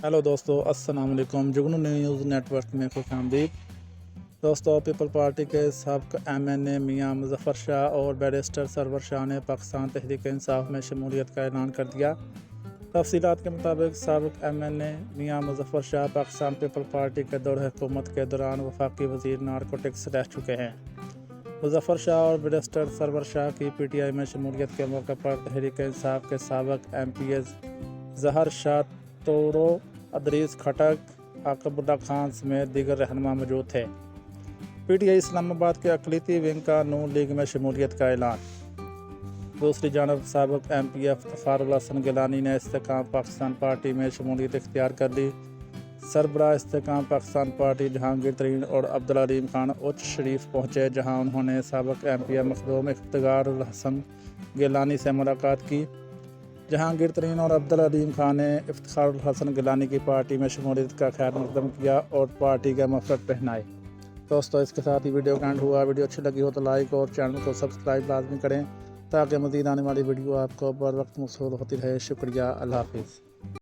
Hello दोस्तों, अस्सलाम वालेकुम। जुगनू न्यूज़ नेटवर्क में खुश आमदीद। दोस्तों, पीपल पार्टी के साबिक़ MNA मियां मुज़फ़्फ़र शाह और बैरिस्टर सरवर शाह ने पाकिस्तान तहरीक इंसाफ में शमूलियत का ऐलान कर दिया। तफसीलात के मुताबिक साबिक़ MNA मियां मुज़फ़्फ़र शाह पाकिस्तान पीपल पार्टी के दौर हुकूमत के दौरान वफाकी वज़ीर नारकोटिक्स रह चुके हैं। मुज़फ़्फ़र शाह और बैरिस्टर सरवर शाह की PTI में शमूलियत के मौके पर तहरीक इंसाफ के साबिक़ MPs ज़हर शाह तोरो, अदरीस खटक, आक़िबुल्लाह खान समेत दीगर रहनुमा मौजूद थे। PTI इस्लामाबाद के अक़लियती विंग का नून लीग में शमूलियत का ऐलान। दूसरी जानब साबिक़ MP इफ्तिख़ारुल हसन गिलानी ने इस्तेकाम पाकिस्तान पार्टी में शमूलियत इख्तियार कर ली। सरबराह इस्तेकाम पाकिस्तान पार्टी जहांगीर तरीन और अब्दुल अलीम खान उच्च शरीफ पहुँचे, जहाँ उन्होंने साबिक़ MP मखदूम इफ्तिख़ारुल हसन गिलानी से मुलाकात की। जहांगीर तरीन और अब्दुल अलीम खान ने इफ्तिख़ारुल हसन गिलानी की पार्टी में शमूलियत का खैर मकदम किया और पार्टी का मफरत पहनाए। दोस्तों, इसके साथ ही वीडियो का एंड हुआ। वीडियो अच्छी लगी हो तो लाइक और चैनल को सब्सक्राइब लाजमी करें ताकि मज़ीद आने वाली वीडियो आपको बर वक्त मौसूल होती रहे। शुक्रिया। अल्लाह हाफ़िज़।